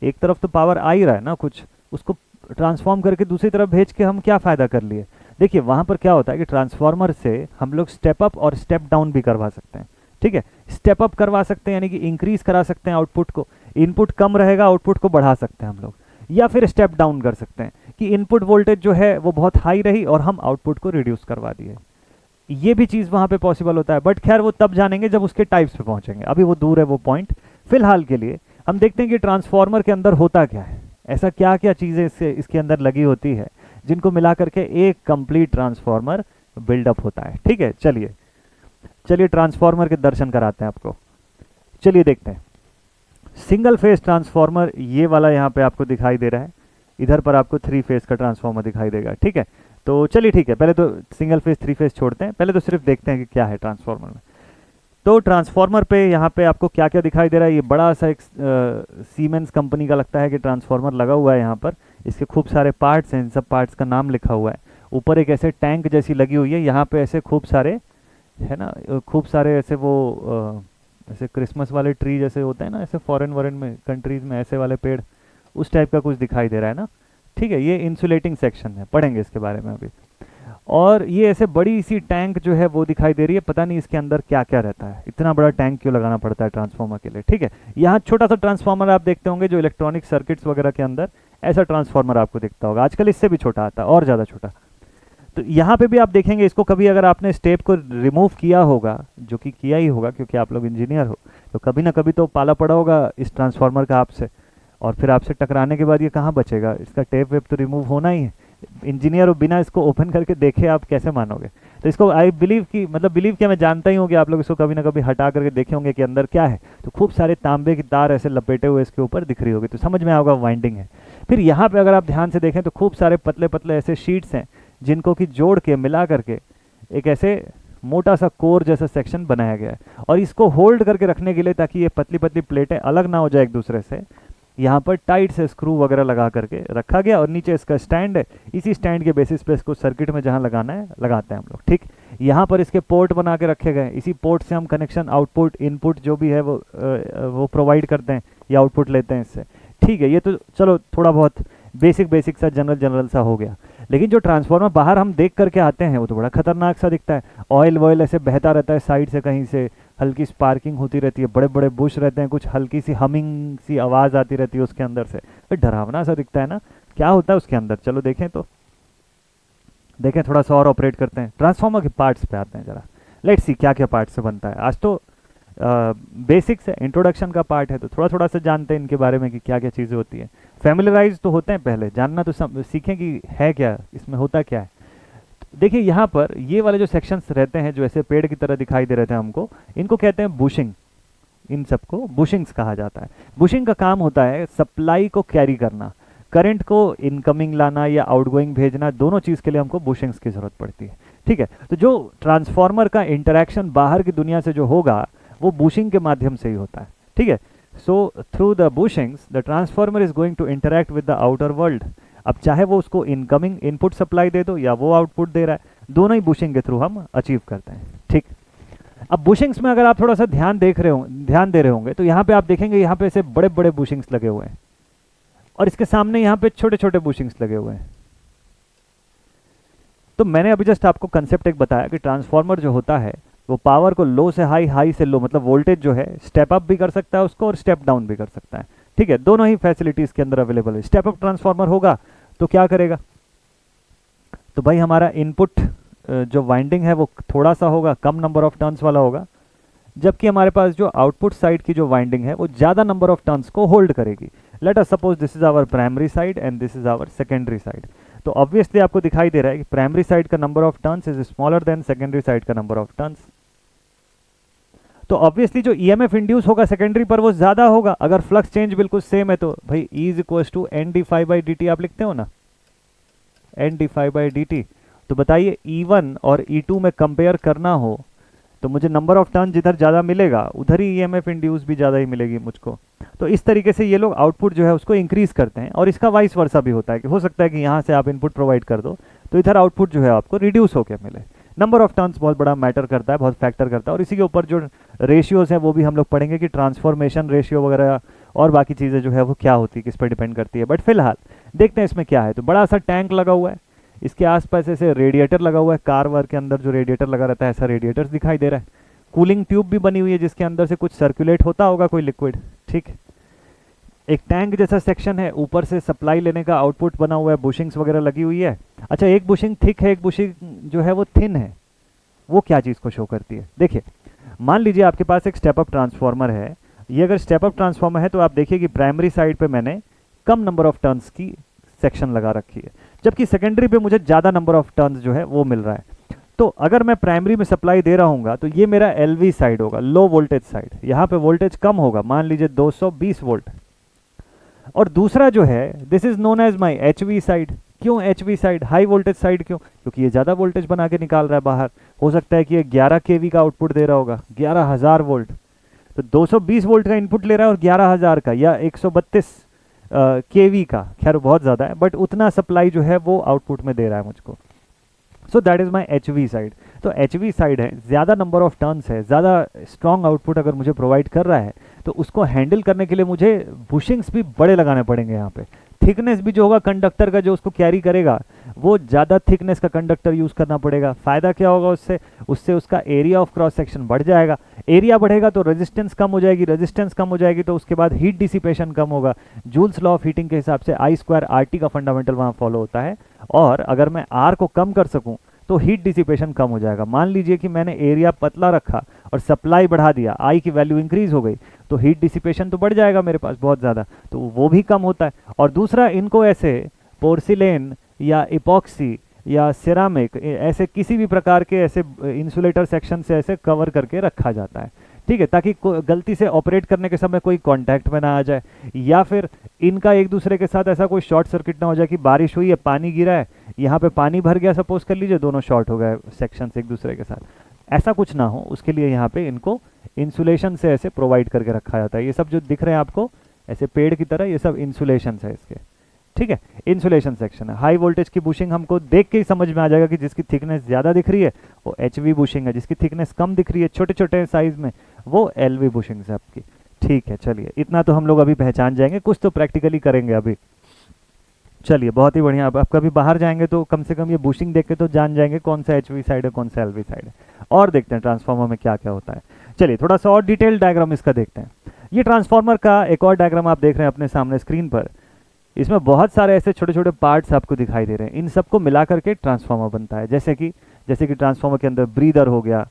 एक तरफ तो पावर आ ही रहा है ना कुछ, उसको ट्रांसफॉर्म करके दूसरी तरफ भेज के हम क्या फ़ायदा कर लिए। देखिए वहाँ पर क्या होता है कि ट्रांसफार्मर से हम लोग स्टेप अप और स्टेप डाउन भी करवा सकते हैं। ठीक है, स्टेप अप करवा सकते हैं यानी कि इंक्रीज करा सकते हैं आउटपुट को, इनपुट कम रहेगा आउटपुट को बढ़ा सकते हैं हम लोग, या फिर स्टेप डाउन कर सकते हैं कि इनपुट वोल्टेज जो है वो बहुत हाई रही और हम आउटपुट को रिड्यूस करवा दिए। ये भी चीज़ वहाँ पे पॉसिबल होता है, बट खैर वो तब जानेंगे जब उसके टाइप्स पे पहुँचेंगे, अभी वो दूर है वो पॉइंट। फिलहाल के लिए हम देखते हैं कि ट्रांसफार्मर के अंदर होता क्या है, ऐसा क्या क्या चीज़ें इसके अंदर लगी होती है जिनको मिला करके एक कंप्लीट ट्रांसफार्मर बिल्डअप होता है। ठीक है, चलिए चलिए ट्रांसफार्मर के दर्शन कराते हैं आपको। चलिए देखते हैं। सिंगल फेज ट्रांसफार्मर ये वाला यहाँ पे आपको दिखाई दे रहा है, इधर पर आपको 3 फेज का ट्रांसफार्मर दिखाई देगा। ठीक है, तो चलिए ठीक है, पहले तो सिंगल फेज 3 फेज छोड़ते हैं, पहले तो सिर्फ देखते हैं कि क्या है ट्रांसफार्मर में। तो ट्रांसफार्मर पे यहाँ पे आपको क्या क्या दिखाई दे रहा है, ये बड़ा सा एक सीमेंस कंपनी का लगता है कि ट्रांसफार्मर लगा हुआ है यहाँ पर, इसके खूब सारे पार्ट्स हैं, इन सब पार्ट्स का नाम लिखा हुआ है। ऊपर एक ऐसे टैंक जैसी लगी हुई है, यहाँ पे ऐसे खूब सारे है ना, खूब सारे ऐसे वो ऐसे क्रिसमस वाले ट्री जैसे होते हैं ना, ऐसे फॉरेन वॉरेन में कंट्रीज में ऐसे वाले पेड़, उस टाइप का कुछ दिखाई दे रहा है ना। ठीक है, ये इंसुलेटिंग सेक्शन है, पढ़ेंगे इसके बारे में अभी। और ये ऐसे बड़ी सी टैंक जो है वो दिखाई दे रही है, पता नहीं इसके अंदर क्या क्या रहता है, इतना बड़ा टैंक क्यों लगाना पड़ता है ट्रांसफार्मर के लिए। ठीक है, यहाँ छोटा सा ट्रांसफार्मर आप देखते होंगे जो इलेक्ट्रॉनिक सर्किट्स वगैरह के अंदर ऐसा ट्रांसफार्मर आपको दिखता होगा, आजकल इससे भी छोटा आता है और ज़्यादा छोटा। तो यहाँ पे भी आप देखेंगे इसको, कभी अगर आपने स्टेप को रिमूव किया होगा, जो कि किया ही होगा क्योंकि आप लोग इंजीनियर हो, तो कभी ना कभी तो पाला पड़ा होगा इस ट्रांसफार्मर का आपसे, और फिर आपसे टकराने के बाद ये कहाँ बचेगा, इसका टेप वेप तो रिमूव होना ही है। इंजीनियर हो, बिना इसको ओपन करके देखे आप कैसे मानोगे। तो इसको आई बिलीव कि मतलब बिलीव क्या, मैं जानता ही हूँ कि आप लोग इसको कभी ना कभी हटा करके देखे होंगे कि अंदर क्या है। तो खूब सारे तांबे की तार ऐसे लपेटे हुए इसके ऊपर दिख रही होगी, तो समझ में आएगा वाइंडिंग है। फिर यहाँ पे अगर आप ध्यान से देखें तो खूब सारे पतले पतले ऐसे शीट्स हैं जिनको कि जोड़ के मिला करके एक ऐसे मोटा सा कोर जैसा सेक्शन बनाया गया है, और इसको होल्ड करके रखने के लिए ताकि ये पतली पतली प्लेटें अलग ना हो जाए एक दूसरे से, यहाँ पर टाइट से स्क्रू वगैरह लगा करके रखा गया, और नीचे इसका स्टैंड है, इसी स्टैंड के बेसिस पे इसको सर्किट में जहाँ लगाना है लगाते हैं हम लोग। ठीक, यहाँ पर इसके पोर्ट बना के रखे गए, इसी पोर्ट से हम कनेक्शन आउटपुट इनपुट जो भी है वो प्रोवाइड करते हैं या आउटपुट लेते हैं इससे। ठीक है, ये तो चलो थोड़ा बहुत बेसिक सा जनरल सा हो गया। लेकिन जो ट्रांसफार्मर बाहर हम देख करके आते हैं वो तो बड़ा खतरनाक सा दिखता है, ऑयल वॉयल ऐसे बहता रहता है साइड से, कहीं से हल्की स्पार्किंग होती रहती है, बड़े बड़े बुश रहते हैं, कुछ हल्की सी हमिंग सी आवाज़ आती रहती है उसके अंदर से, तो डरावना सा दिखता है ना। क्या होता है उसके अंदर, चलो देखें, तो देखें थोड़ा सा और ऑपरेट करते हैं। ट्रांसफार्मर के पार्ट्स पे आते हैं जरा, लेट्स सी क्या क्या पार्ट्स से बनता है। आज तो बेसिक्स है, इंट्रोडक्शन का पार्ट है, तो थोड़ा थोड़ा सा जानते हैं इनके बारे में कि क्या क्या चीज़ें होती हैं। फैमिलियराइज तो होते हैं, पहले जानना तो सीखें कि है क्या, इसमें होता क्या है। देखिए यहाँ पर ये वाले जो सेक्शंस रहते हैं जो ऐसे पेड़ की तरह दिखाई दे रहे थे हमको, इनको कहते हैं बुशिंग, इन सबको बुशिंग्स कहा जाता है। बुशिंग का काम होता है सप्लाई को कैरी करना, करंट को इनकमिंग लाना या आउटगोइंग भेजना, दोनों चीज़ के लिए हमको बुशिंग्स की ज़रूरत पड़ती है। ठीक है, तो जो ट्रांसफार्मर का इंटरेक्शन बाहर की दुनिया से जो होगा वो बुशिंग के माध्यम से ही होता है, ठीक है। So through the bushings the transformer is going to interact with the outer world. अब चाहे वो उसको इनकमिंग इनपुट सप्लाई दे दो या वो आउटपुट दे रहा है, दोनों ही बुशिंग के थ्रू हम अचीव करते हैं, ठीक। अब बुशिंग्स में अगर आप थोड़ा सा ध्यान दे रहे होंगे तो यहाँ पे आप देखेंगे यहाँ पे ऐसे बड़े बड़े बुशिंग्स लगे हुए हैं और इसके सामने यहाँ पे छोटे छोटे बुशिंग्स लगे हुए हैं। तो मैंने अभी जस्ट आपको कंसेप्ट एक बताया कि ट्रांसफार्मर जो होता है वो पावर को लो से हाई, हाई से लो, मतलब वोल्टेज जो है स्टेप अप भी कर सकता है उसको और स्टेप डाउन भी कर सकता है, ठीक है। दोनों ही फैसिलिटीज के अंदर अवेलेबल है। स्टेप अप ट्रांसफार्मर होगा तो क्या करेगा, तो भाई हमारा इनपुट जो वाइंडिंग है वो थोड़ा सा होगा, कम नंबर ऑफ टर्न्स वाला होगा, जबकि हमारे पास जो आउटपुट साइड की जो वाइंडिंग है वो ज़्यादा नंबर ऑफ टर्न्स को होल्ड करेगी। Let us suppose this is our primary side and this is our secondary side. तो ऑब्वियसली आपको दिखाई दे रहा है कि प्राइमरी साइड का number of turns is smaller than secondary side का नंबर ऑफ टर्न्स। तो ऑब्वियसली जो ईएमएफ इंड्यूस होगा सेकेंडरी पर वो ज्यादा होगा। अगर फ्लक्स चेंज बिल्कुल सेम है तो भाई E is equal to N D phi by D T आप लिखते हो ना, N D phi by D T. तो बताइए E1 और E2 में कंपेयर करना हो तो मुझे नंबर ऑफ टर्न जिधर ज़्यादा मिलेगा उधर ही ईएमएफ इंड्यूस भी ज़्यादा ही मिलेगी मुझको। तो इस तरीके से ये लोग आउटपुट जो है उसको इंक्रीज करते हैं और इसका वाइस वर्सा भी होता है कि हो सकता है कि यहाँ से आप इनपुट प्रोवाइड कर दो तो इधर आउटपुट जो है आपको रिड्यूस होकर मिले। नंबर ऑफ टर्न्स बहुत बड़ा मैटर करता है, बहुत फैक्टर करता है और इसी के ऊपर जो रेशियोज हैं वो भी हम लोग पढ़ेंगे कि ट्रांसफॉर्मेशन रेशियो वगैरह और बाकी चीज़ें जो है वो क्या होती है, किस पर डिपेंड करती है। बट फिलहाल देखते हैं इसमें क्या है। तो बड़ा सा टैंक लगा हुआ है, इसके आसपास ऐसे रेडिएटर लगा हुआ है, कार वार के अंदर जो रेडिएटर लगा रहता है ऐसा रेडिएटर्स दिखाई दे रहा है। कूलिंग ट्यूब भी बनी हुई है जिसके अंदर से कुछ सर्कुलेट होता होगा कोई लिक्विड, ठीक। एक टैंक जैसा सेक्शन है, ऊपर से सप्लाई लेने का आउटपुट बना हुआ है, बुशिंग्स वगैरह लगी हुई है। अच्छा, एक बुशिंग थिक है, एक बुशिंग जो है वो थिन है। वो क्या चीज़ को शो करती है, देखिए मान लीजिए आपके पास एक स्टेप अप ट्रांसफार्मर है। ये अगर स्टेप अप ट्रांसफार्मर है तो आप देखिए कि प्राइमरी साइड पे मैंने कम नंबर ऑफ टर्न्स की सेक्शन लगा रखी है, जबकि सेकेंडरी पे मुझे ज़्यादा नंबर ऑफ टर्न्स जो है वो मिल रहा है। तो अगर मैं प्राइमरी में सप्लाई दे रहा हूँ तो ये मेरा LV साइड होगा, लो वोल्टेज साइड। यहाँ पे वोल्टेज कम होगा, मान लीजिए 220 वोल्ट। और दूसरा जो है this is known as my HV side. क्यों HV side, high voltage side क्यों? क्योंकि ये ज़्यादा वोल्टेज बना के निकाल रहा है बाहर। हो सकता है कि ये 11 kV का आउटपुट दे रहा होगा, 11,000 वोल्ट। तो 220 वोल्ट का इनपुट ले रहा है और 11,000 का या 132 kV का, खैर बहुत ज़्यादा है बट उतना सप्लाई जो है वो आउटपुट में दे रहा है मुझको। So that is my HV side. तो HV साइड है, ज़्यादा नंबर ऑफ टर्न्स है, ज़्यादा स्ट्रॉन्ग आउटपुट अगर मुझे प्रोवाइड कर रहा है तो उसको हैंडल करने के लिए मुझे बुशिंग्स भी बड़े लगाने पड़ेंगे। यहाँ पे थिकनेस भी जो होगा कंडक्टर का जो उसको कैरी करेगा वो ज़्यादा थिकनेस का कंडक्टर यूज़ करना पड़ेगा। फ़ायदा क्या होगा उससे? उससे उसका एरिया ऑफ क्रॉस सेक्शन बढ़ जाएगा। एरिया बढ़ेगा तो रेजिस्टेंस कम हो जाएगी, रेजिस्टेंस कम हो जाएगी तो उसके बाद हीट डिसिपेशन कम होगा। जूल्स लॉ ऑफ हीटिंग के हिसाब से I² RT का फंडामेंटल वहाँ फॉलो होता है। और अगर मैं R को कम कर सकूँ तो हीट डिसिपेशन कम हो जाएगा। मान लीजिए कि मैंने एरिया पतला रखा और सप्लाई बढ़ा दिया, I की वैल्यू इंक्रीज हो गई तो हीट डिसिपेशन तो बढ़ जाएगा मेरे पास बहुत ज़्यादा, तो वो भी कम होता है। और दूसरा, इनको ऐसे पोर्सिलेन या इपॉक्सी या सिरामिक ऐसे किसी भी प्रकार के ऐसे इंसुलेटर सेक्शन से ऐसे कवर करके रखा जाता है, ठीक है, ताकि गलती से ऑपरेट करने के समय कोई कांटेक्ट में ना आ जाए या फिर इनका एक दूसरे के साथ ऐसा कोई शॉर्ट सर्किट ना हो जाए कि बारिश हुई है, पानी गिरा है, यहाँ पे पानी भर गया सपोज कर लीजिए, दोनों शॉर्ट हो गए सेक्शन से एक दूसरे के साथ, ऐसा कुछ ना हो। उसके लिए यहाँ पे इनको इंसुलेशन से ऐसे प्रोवाइड करके रखा जाता है। ये सब जो दिख रहे हैं आपको ऐसे पेड़ की तरह, ये सब इंसुलेशन है इसके, ठीक है, इंसुलेशन सेक्शन है। हाई वोल्टेज की बुशिंग हमको देख के ही समझ में आ जाएगा कि जिसकी थिकनेस ज़्यादा दिख रही है वो HV बुशिंग है, जिसकी थिकनेस कम दिख रही है छोटे छोटे साइज में वो LV बुशिंग है आपकी, ठीक है। चलिए इतना तो हम लोग अभी पहचान जाएंगे, कुछ तो प्रैक्टिकली करेंगे अभी। चलिए बहुत ही बढ़िया। अब आप कभी बाहर जाएंगे तो कम से कम ये बुशिंग देख के तो जान जाएंगे कौन सा HV साइड है कौन सा LV साइड है। और देखते हैं ट्रांसफार्मर में क्या क्या होता है। चलिए थोड़ा सा और डिटेल डायग्राम इसका देखते हैं। ये ट्रांसफार्मर का एक और डायग्राम आप देख रहे हैं अपने सामने स्क्रीन पर। इसमें बहुत सारे ऐसे छोटे छोटे पार्ट्स आपको दिखाई दे रहे हैं, इन सबको मिला करके ट्रांसफार्मर बनता है। जैसे कि ट्रांसफार्मर के अंदर ब्रीदर हो गया,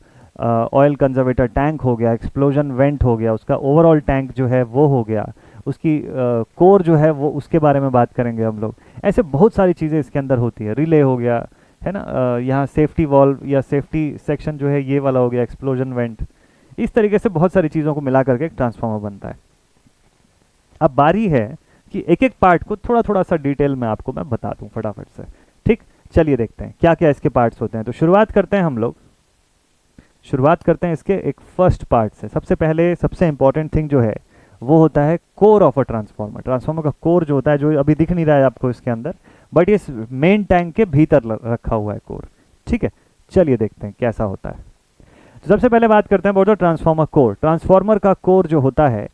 ऑयल कंजर्वेटर टैंक हो गया, एक्सप्लोजन वेंट हो गया, उसका ओवरऑल टैंक जो है वो हो गया, उसकी कोर जो है वो उसके बारे में बात करेंगे हम लोग। ऐसे बहुत सारी चीज़ें इसके अंदर होती है। रिले हो गया है ना, यहाँ सेफ्टी वॉल्व या सेफ्टी सेक्शन जो है ये वाला हो गया, एक्सप्लोजन वेंट, इस तरीके से बहुत सारी चीज़ों को मिला करके एक ट्रांसफार्मर बनता है। अब बारी है कि एक एक पार्ट को थोड़ा थोड़ा सा डिटेल में आपको मैं बता दूं फटाफट से, ठीक। चलिए देखते हैं क्या क्या इसके पार्ट्स होते हैं। तो शुरुआत करते हैं हम लोग, शुरुआत करते हैं इसके एक फर्स्ट पार्ट से। सबसे पहले सबसे इंपॉर्टेंट थिंग जो है वो होता है core of a transformer. Transformer का कोर जो होता है, जो अभी दिख नहीं रहा है आपको इसके अंदर, बट इस मेन टैंक के भीतर रखा हुआ है कोर। ठीक है, चलिए देखते हैं कैसा होता है। तो सबसे पहले बात करते हैं about the transformer core. Transformer का कोर जो होता है,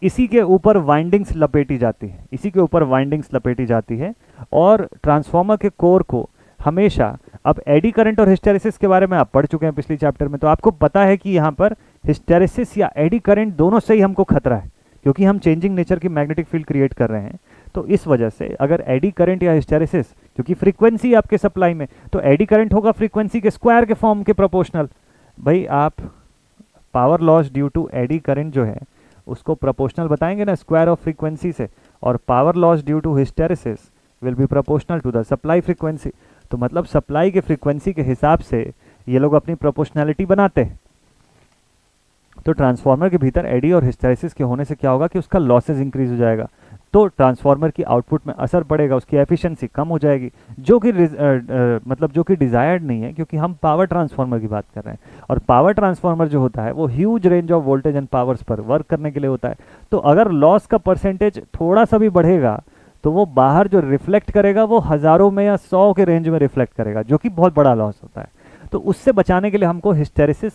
इसी के ऊपर वाइंडिंग्स लपेटी जाती है, इसी के ऊपर वाइंडिंग्स लपेटी जाती है। और ट्रांसफार्मर के कोर को हमेशा, अब एडी करंट और हिस्टेरिसिस के बारे में आप पढ़ चुके हैं पिछली चैप्टर में, तो आपको पता है कि यहाँ पर हिस्टेरिसिस या एडी करंट दोनों से ही हमको खतरा है, क्योंकि हम चेंजिंग नेचर की मैग्नेटिक फील्ड क्रिएट कर रहे हैं। तो इस वजह से अगर एडी करंट या हिस्टेरिसिस, क्योंकि फ्रीक्वेंसी आपके सप्लाई में, तो एडी करंट होगा फ्रीक्वेंसी के स्क्वायर के फॉर्म के प्रोपोर्शनल। भाई आप power loss due to eddy current जो है उसको प्रोपोर्शनल बताएंगे ना स्क्वायर ऑफ फ्रीक्वेंसी से, और power loss due to hysteresis will be proportional to the supply frequency. तो मतलब सप्लाई के फ्रीक्वेंसी के हिसाब से ये लोग अपनी प्रोपोर्शनैलिटी बनाते हैं। तो ट्रांसफार्मर के भीतर एडी और हिस्टेरिसिस के होने से क्या होगा कि उसका लॉसेस इंक्रीज हो जाएगा, तो ट्रांसफार्मर की आउटपुट में असर पड़ेगा, उसकी एफिशिएंसी कम हो जाएगी, जो कि मतलब जो कि डिजायर्ड नहीं है, क्योंकि हम पावर ट्रांसफार्मर की बात कर रहे हैं। और पावर ट्रांसफार्मर जो होता है वो huge range of voltage and powers पर वर्क करने के लिए होता है। तो अगर लॉस का परसेंटेज थोड़ा सा भी बढ़ेगा तो वो बाहर जो रिफ्लेक्ट करेगा वो हज़ारों में या 100 के रेंज में रिफ्लेक्ट करेगा, जो कि बहुत बड़ा लॉस होता है। तो उससे बचाने के लिए हमको हिस्टेरिसिस,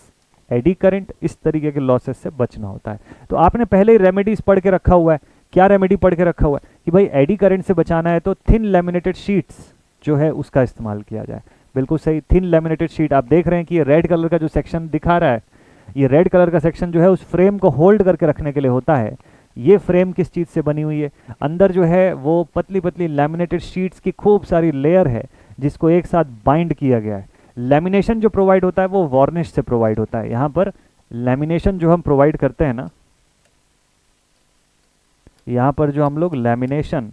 एडी करंट, इस तरीके के लॉसेस से बचना होता है। तो आपने पहले ही रेमेडीज पढ़ के रखा हुआ है। क्या रेमेडी पढ़ के रखा हुआ है कि भाई एडी करंट से बचाना है तो थिन लैमिनेटेड शीट्स जो है उसका इस्तेमाल किया जाए। बिल्कुल सही, थिन लैमिनेटेड शीट। आप देख रहे हैं कि ये रेड कलर का जो सेक्शन दिखा रहा है, ये रेड कलर का सेक्शन जो है उस फ्रेम को होल्ड करके रखने के लिए होता है। ये फ्रेम किस चीज़ से बनी हुई है? अंदर जो है वो पतली पतली लैमिनेटेड शीट्स की खूब सारी लेयर है जिसको एक साथ बाइंड किया गया है। लैमिनेशन जो प्रोवाइड होता है वो वार्निश से प्रोवाइड होता है। यहाँ पर लैमिनेशन जो हम प्रोवाइड करते हैं ना, यहाँ पर जो हम लोग लैमिनेशन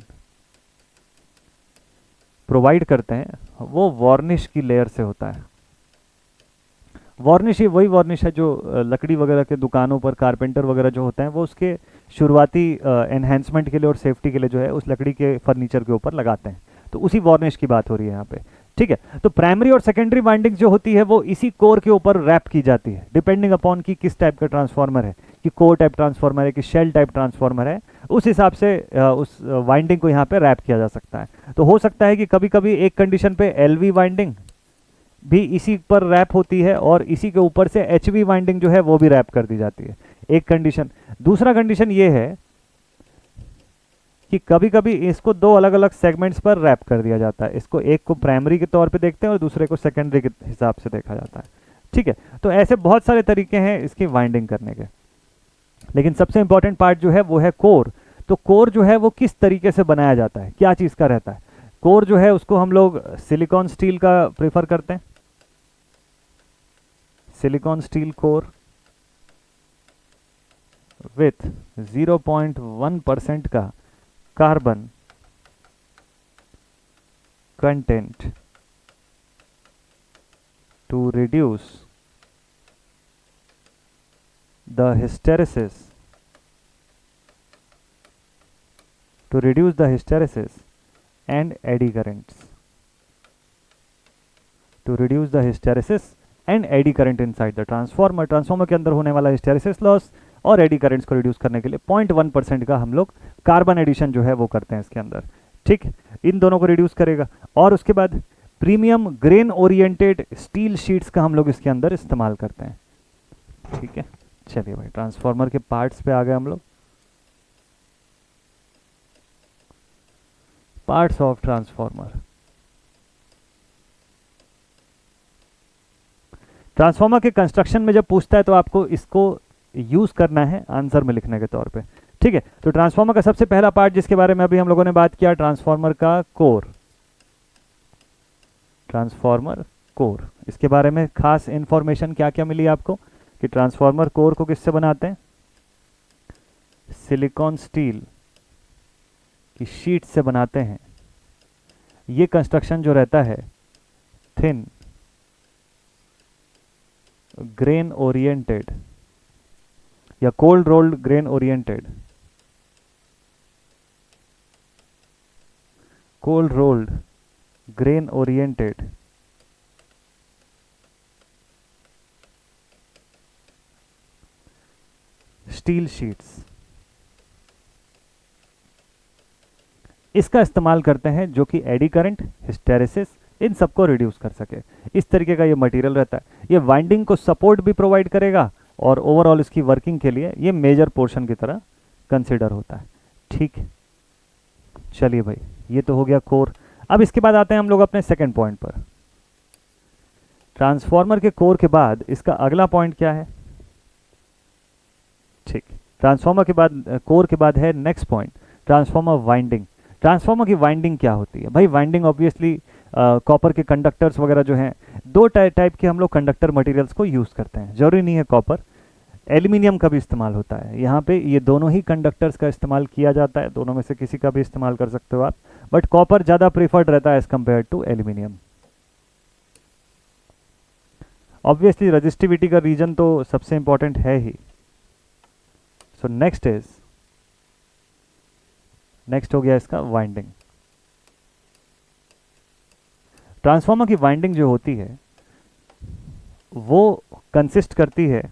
प्रोवाइड करते हैं वो वार्निश की लेयर से होता है। वार्निश ही वही वार्निश है जो लकड़ी वगैरह के दुकानों पर कारपेंटर वगैरह जो होते हैं वो उसके शुरुआती एनहेंसमेंट के लिए और सेफ्टी के लिए जो है उस लकड़ी के फर्नीचर के ऊपर लगाते हैं। तो उसी वार्निश की बात हो रही है यहाँ पे। ठीक है, तो प्राइमरी और सेकेंडरी वाइंडिंग जो होती है वो इसी कोर के ऊपर रैप की जाती है, डिपेंडिंग अपॉन कि किस टाइप का ट्रांसफार्मर है, कि कोर टाइप ट्रांसफार्मर है कि शेल टाइप ट्रांसफार्मर है, उस हिसाब से उस वाइंडिंग को यहाँ पे रैप किया जा सकता है। तो हो सकता है कि कभी कभी एक कंडीशन पे एलवी वाइंडिंग भी इसी पर रैप होती है और इसी के ऊपर से एचवी वाइंडिंग जो है वो भी रैप कर दी जाती है, एक कंडीशन। दूसरा कंडीशन ये है कि कभी कभी इसको दो अलग अलग सेगमेंट्स पर रैप कर दिया जाता है। इसको एक को प्राइमरी के तौर पे देखते हैं और दूसरे को सेकेंडरी के हिसाब से देखा जाता है। ठीक है, तो ऐसे बहुत सारे तरीके हैं इसकी वाइंडिंग करने के, लेकिन सबसे इंपॉर्टेंट पार्ट जो है वो है कोर। तो कोर जो है वो किस तरीके से बनाया जाता है, क्या चीज़ का रहता है? कोर जो है उसको हम लोग सिलिकॉन स्टील का प्रेफर करते हैं, सिलिकॉन स्टील कोर विथ 0.1% का carbon content to reduce the hysteresis and eddy currents, to reduce the hysteresis and eddy current inside the transformer। Transformer के अंदर होने वाला हिस्टेरिसिस लॉस और एडी करंट्स को रिड्यूस करने के लिए 0.1% का हम लोग कार्बन एडिशन जो है वो करते हैं इसके अंदर। ठीक, इन दोनों को रिड्यूस करेगा। और उसके बाद premium grain oriented steel sheets का हम लोग इसके अंदर इस्तेमाल करते हैं। ठीक है, चलिए भाई ट्रांसफार्मर के पार्ट्स पे आ गए हम लोग। Parts of transformer. ट्रांसफार्मर के कंस्ट्रक्शन में जब पूछता है तो आपको इसको यूज करना है आंसर में लिखने के तौर पे। ठीक है, तो ट्रांसफार्मर का सबसे पहला पार्ट जिसके बारे में अभी हम लोगों ने बात किया, ट्रांसफार्मर का कोर। ट्रांसफार्मर कोर, इसके बारे में खास इंफॉर्मेशन क्या क्या मिली आपको कि ट्रांसफार्मर कोर को किससे बनाते हैं? सिलिकॉन स्टील की शीट से बनाते हैं। ये कंस्ट्रक्शन जो रहता है थिन ग्रेन ओरिएंटेड या cold rolled grain oriented, cold rolled grain oriented steel sheets, इसका इस्तेमाल करते हैं जो कि एडी करंट, हिस्टेरेसिस, इन सबको रिड्यूस कर सके। इस तरीके का ये मटेरियल रहता है। ये वाइंडिंग को सपोर्ट भी प्रोवाइड करेगा और ओवरऑल इसकी वर्किंग के लिए ये मेजर पोर्शन की तरह कंसिडर होता है। ठीक, चलिए भाई, ये तो हो गया कोर। अब इसके बाद आते हैं हम लोग अपने सेकंड पॉइंट पर। ट्रांसफॉर्मर के कोर के बाद इसका अगला पॉइंट क्या है? ठीक, ट्रांसफॉर्मर के बाद, कोर के बाद है next point, transformer winding. Transformer की वाइंडिंग क्या होती है भाई? वाइंडिंग ऑब्वियसली कॉपर के कंडक्टर्स वगैरह जो हैं, दो टाइप के हम लोग कंडक्टर मटेरियल्स को यूज़ करते हैं। जरूरी नहीं है कॉपर, एल्यूमिनियम का भी इस्तेमाल होता है। यहाँ पे ये दोनों ही कंडक्टर्स का इस्तेमाल किया जाता है, दोनों में से किसी का भी इस्तेमाल कर सकते हो आप, बट कॉपर ज़्यादा प्रीफर्ड रहता है as compare to aluminium. Obviously resistivity का रीजन तो सबसे इंपॉर्टेंट है ही। सो नेक्स्ट हो गया इसका वाइंडिंग। ट्रांसफार्मर की वाइंडिंग जो होती है वो कंसिस्ट करती है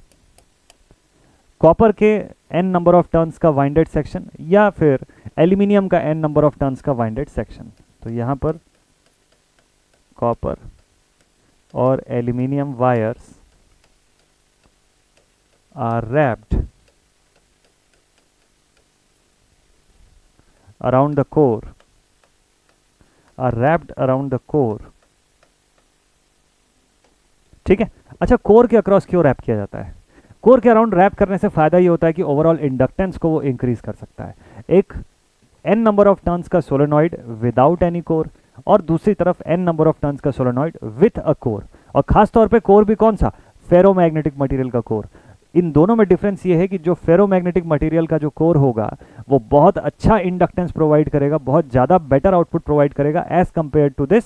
कॉपर के n नंबर ऑफ टर्न्स का वाइंडेड सेक्शन या फिर एल्यूमिनियम का n नंबर ऑफ टर्न्स का वाइंडेड सेक्शन। तो यहां पर कॉपर और aluminium wires are wrapped around the core, are wrapped around the core। ठीक है, अच्छा, कोर के अक्रॉस क्यों रैप किया जाता है? कोर के अराउंड रैप करने से फायदा ये होता है कि ओवरऑल इंडक्टेंस को वो इंक्रीज कर सकता है। एक n नंबर ऑफ टर्न्स का सोलेनॉइड विदाउट एनी कोर और दूसरी तरफ n नंबर ऑफ टर्न्स का सोलेनॉइड विथ अ कोर, और खास तौर पे कोर भी कौन सा? फेरोमैग्नेटिक मटेरियल का कोर। इन दोनों में डिफरेंस ये है कि जो फेरोमैग्नेटिक मटेरियल का जो कोर होगा वो बहुत अच्छा इंडक्टेंस प्रोवाइड करेगा, बहुत ज़्यादा बेटर आउटपुट प्रोवाइड करेगा as compare to this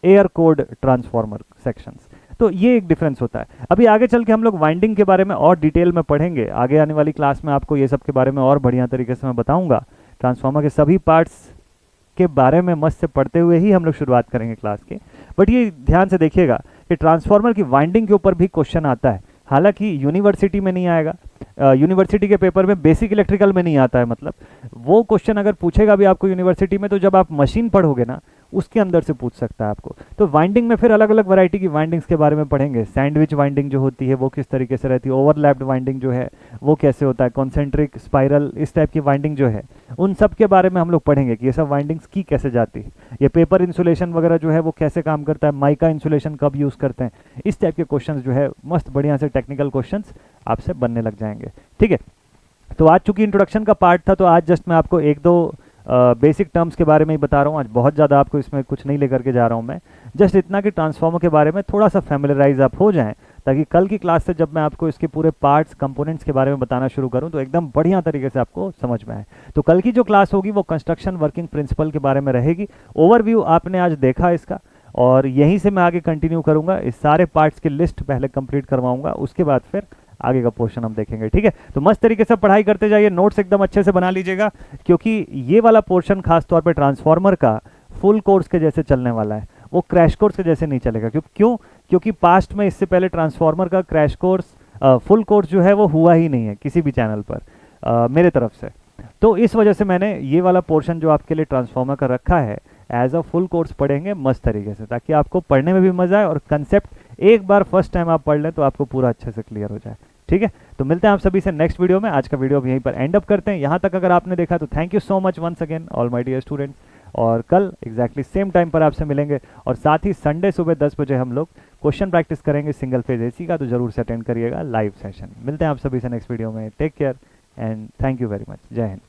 air cored transformer sections. तो ये एक डिफरेंस होता है। अभी आगे चल के हम लोग वाइंडिंग के बारे में और डिटेल में पढ़ेंगे। आगे आने वाली क्लास में आपको ये सब के बारे में और बढ़िया तरीके से मैं बताऊंगा। ट्रांसफॉर्मर के सभी पार्ट्स के बारे में मस्त से पढ़ते हुए ही हम लोग शुरुआत करेंगे क्लास के। बट ये ध्यान से देखिएगा कि ट्रांसफॉर्मर की वाइंडिंग के ऊपर भी क्वेश्चन आता है। हालांकि यूनिवर्सिटी में नहीं आएगा, यूनिवर्सिटी के पेपर में बेसिक इलेक्ट्रिकल में नहीं आता है। मतलब वो क्वेश्चन अगर पूछेगा भी आपको यूनिवर्सिटी में, तो जब आप मशीन पढ़ोगे ना उसके अंदर से पूछ सकता है आपको। तो वाइंडिंग में फिर अलग अलग वैरायटी की वाइंडिंग्स के बारे में पढ़ेंगे। सैंडविच वाइंडिंग जो होती है वो किस तरीके से रहती है, ओवरलैप्ड वाइंडिंग जो है वो कैसे होता है, कॉन्सेंट्रिक, स्पाइरल, इस टाइप की वाइंडिंग जो है उन सब के बारे में हम लोग पढ़ेंगे कि ये सब वाइंडिंग्स की कैसे जाती है। ये पेपर इंसुलेशन वगैरह जो है वो कैसे काम करता है, माइका इंसुलेशन कब यूज़ करते हैं, इस टाइप के क्वेश्चन जो है मस्त बढ़िया से टेक्निकल क्वेश्चन आपसे बनने लग जाएंगे। ठीक है, तो आज चूंकि इंट्रोडक्शन का पार्ट था तो आज जस्ट मैं आपको एक दो बेसिक टर्म्स के बारे में ही बता रहा हूँ। आज बहुत ज़्यादा आपको इसमें कुछ नहीं लेकर के जा रहा हूँ मैं, जस्ट इतना कि ट्रांसफॉर्मर के बारे में थोड़ा सा फैमिलराइज आप हो जाएं, ताकि कल की क्लास से जब मैं आपको इसके पूरे पार्ट्स, कंपोनेंट्स के बारे में बताना शुरू करूँ तो एकदम बढ़िया तरीके से आपको समझ में आए। तो कल की जो क्लास होगी वो कंस्ट्रक्शन वर्किंग प्रिंसिपल के बारे में रहेगी। ओवरव्यू आपने आज देखा इसका, और यहीं से मैं आगे कंटिन्यू करूँगा। इस सारे पार्ट्स की लिस्ट पहले कंप्लीट करवाऊँगा, उसके बाद फिर आगे का पोर्शन हम देखेंगे। ठीक है, तो मस्त तरीके से पढ़ाई करते जाइए, नोट्स एकदम अच्छे से बना लीजिएगा, क्योंकि ये वाला पोर्शन खास तौर पे ट्रांसफॉर्मर का फुल कोर्स के जैसे चलने वाला है, वो क्रैश कोर्स के जैसे नहीं चलेगा। क्योंकि पास्ट में इससे पहले ट्रांसफॉर्मर का क्रैश कोर्स, फुल कोर्स जो है वो हुआ ही नहीं है किसी भी चैनल पर मेरे तरफ से। तो इस वजह से मैंने ये वाला पोर्शन जो आपके लिए ट्रांसफॉर्मर का रखा है एज अ फुल कोर्स पढ़ेंगे मस्त तरीके से, ताकि आपको पढ़ने में भी मजा आए और कंसेप्ट एक बार फर्स्ट टाइम आप पढ़ लें तो आपको पूरा अच्छे से क्लियर हो जाए। ठीक है, तो मिलते हैं आप सभी से नेक्स्ट वीडियो में। आज का वीडियो अब यहीं पर एंड अप करते हैं। यहाँ तक अगर आपने देखा तो thank you so much once again all my dear students, और कल एग्जैक्टली सेम टाइम पर आपसे मिलेंगे, और साथ ही संडे सुबह 10 बजे हम लोग क्वेश्चन प्रैक्टिस करेंगे सिंगल फेज एसी का, तो जरूर से अटेंड करिएगा लाइव सेशन। मिलते हैं आप सभी से नेक्स्ट वीडियो में। Take care and thank you very much. जय हिंद।